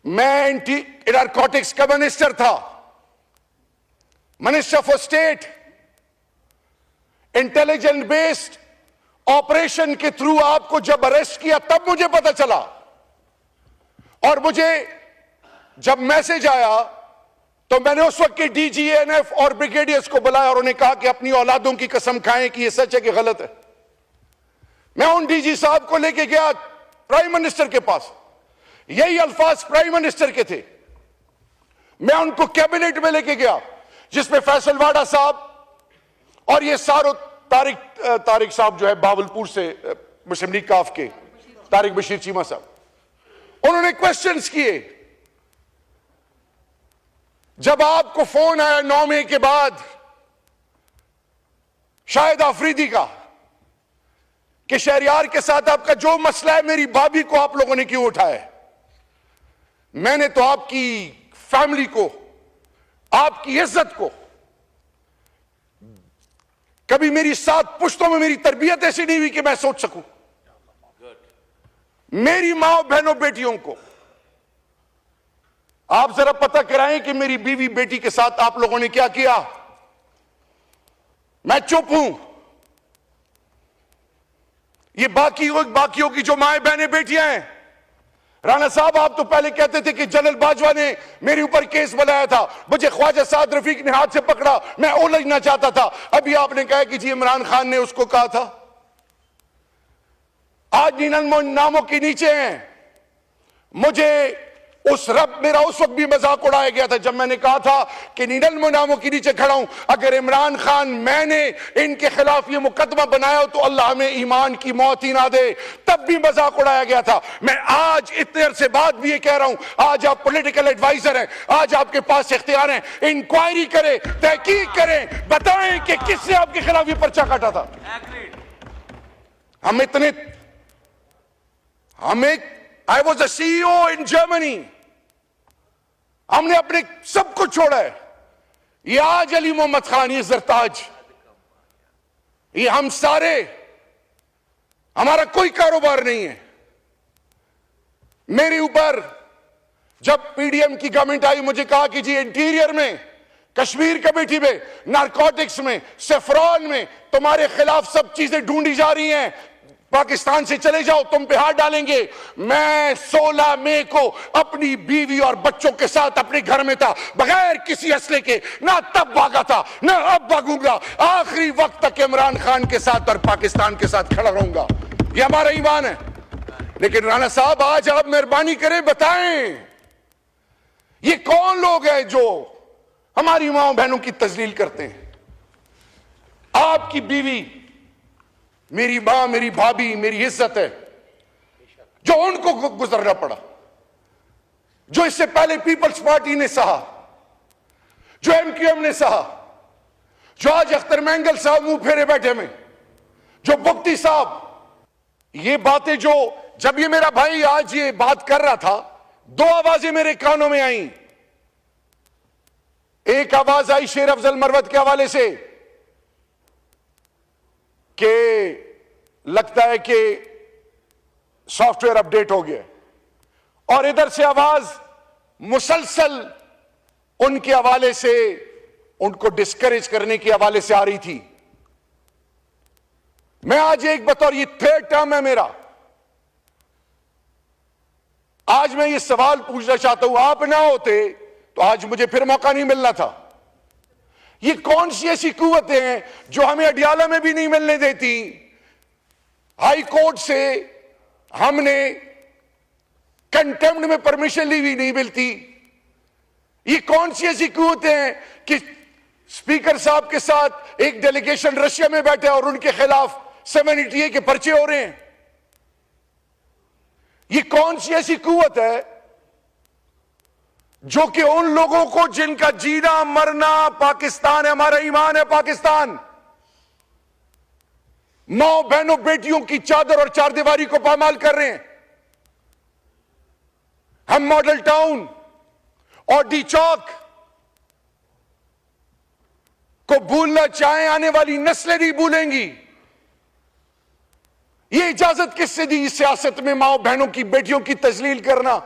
मैं anti narcotics का minister था, minister for state. Intelligence based operation के थ्रू आपको जब अरेस्ट किया तब मुझे पता चला, और मुझे जब मैसेज आया तो मैंने उस वक्त के डीजीएनएफ और ब्रिगेडियर्स को बुलाया और उन्हें कहा कि अपनी औलादों की कसम खाएं कि यह सच है कि गलत है। मैं उन डीजी साहब को लेके गया प्राइम मिनिस्टर के पास, यही अल्फाज प्राइम मिनिस्टर के थे। मैं उनको कैबिनेट में लेके गया जिसमें फैसल वाडा साहब और ये सारो तारिक साहब जो है बावलपुर से मुस्लिम लीग काफ के, तारिक बशीर चीमा साहब, उन्होंने क्वेश्चंस किए। जब आपको फोन आया 9 मई के बाद शाहिद आफरीदी का कि शहरियार के साथ आपका जो मसला है मेरी भाभी को आप लोगों ने क्यों उठाया है, मैंने तो आपकी फैमिली को, आपकी इज्जत को, कभी मेरी 7 पुश्तों में मेरी तरबियत ऐसी नहीं हुई कि मैं सोच सकूं। मेरी मां बहनों बेटियों को आप जरा पता कराएं कि मेरी बीवी बेटी के साथ आप लोगों ने क्या किया। मैं चुप हूं। ये बाकियों की जो माएं बहनें बेटियां हैं, राणा साहब आप तो पहले कहते थे कि जनरल बाजवा ने मेरे ऊपर केस बनाया था, मुझे ख्वाजा साद रफीक ने हाथ से पकड़ा, मैं उलझना चाहता था। अभी आपने कहा कि जी इमरान खान ने उसको कहा था। आज नीनल नामों के नीचे हैं। मुझे मेरा उस वक्त भी मजाक उड़ाया गया था जब मैंने कहा था कि नीनल नामों के नीचे खड़ा हूं, अगर इमरान खान मैंने इनके खिलाफ ये मुकदमा बनाया हो तो अल्लाह हमें ईमान की मौत ही ना दे, तब भी मजाक उड़ाया गया था। मैं आज इतने अरसे बाद भी ये कह रहा हूं, आज आप पॉलिटिकल एडवाइजर हैं, आज आपके पास इख्तियार हैं, इंक्वायरी करें, तहकीक करें, बताएं कि किसने आपके खिलाफ ये पर्चा काटा था। I was a CEO in Germany, हमने अपने सब कुछ छोड़ा है। ये आज अली मोहम्मद खान, ये जरताज, ये हम सारे, हमारा कोई कारोबार नहीं है। मेरे ऊपर जब पीडीएम की गवर्नमेंट आई, मुझे कहा कि जी इंटीरियर में, कश्मीर कमेटी में, नारकोटिक्स में, सेफ्रॉन में तुम्हारे खिलाफ सब चीजें ढूंढी जा रही हैं, पाकिस्तान से चले जाओ, तुम पे हाथ डालेंगे। मैं 16 मई को अपनी बीवी और बच्चों के साथ अपने घर में था, बगैर किसी असले के, ना तब भागा था ना अब भागूंगा। आखिरी वक्त तक इमरान खान के साथ और पाकिस्तान के साथ खड़ा रहूंगा, ये हमारा ईमान है। लेकिन राणा साहब आज आप मेहरबानी करें, बताएं ये कौन लोग हैं जो हमारी मां बहनों की तजलील करते हैं। आपकी बीवी, मेरी मां, मेरी भाभी, मेरी इज्जत है, जो उनको गुजरना पड़ा, जो इससे पहले पीपल्स पार्टी ने सहा, जो MQM ने सहा, जो आज अख्तर मैंगल साहब मुंह फेरे बैठे में, जो बुक्ति साहब, ये बातें जो, जब ये मेरा भाई आज ये बात कर रहा था, 2 आवाजें मेरे कानों में आई। एक आवाज आई शेर अफजल मरवत के हवाले से कि लगता है कि सॉफ्टवेयर अपडेट हो गया, और इधर से आवाज मुसलसल उनके हवाले से, उनको डिस्करेज करने के हवाले से आ रही थी। मैं आज एक बतौर, ये 3rd टर्म है मेरा, आज मैं ये सवाल पूछना चाहता हूं, आप ना होते तो आज मुझे फिर मौका नहीं मिलना था। ये कौन सी ऐसी कुव्वतें हैं जो हमें अडियाला में भी नहीं मिलने देती, हाई कोर्ट से हमने कंटेम्प्ट में परमिशन ली हुई नहीं मिलती। ये कौन सी ऐसी कुव्वतें हैं कि स्पीकर साहब के साथ एक डेलीगेशन रशिया में बैठे और उनके खिलाफ 7ETA के पर्चे हो रहे हैं। ये कौन सी ऐसी कुव्वत है जो कि उन लोगों को जिनका जीना मरना पाकिस्तान है, हमारा ईमान है पाकिस्तान, मां बहनों बेटियों की चादर और चारदीवारी को पामाल कर रहे हैं। हम मॉडल टाउन और डी चौक को भूलना चाहें, आने वाली नस्लें नहीं भूलेंगी। ये इजाजत किससे दी इस सियासत में मां बहनों की बेटियों की तजलील करना?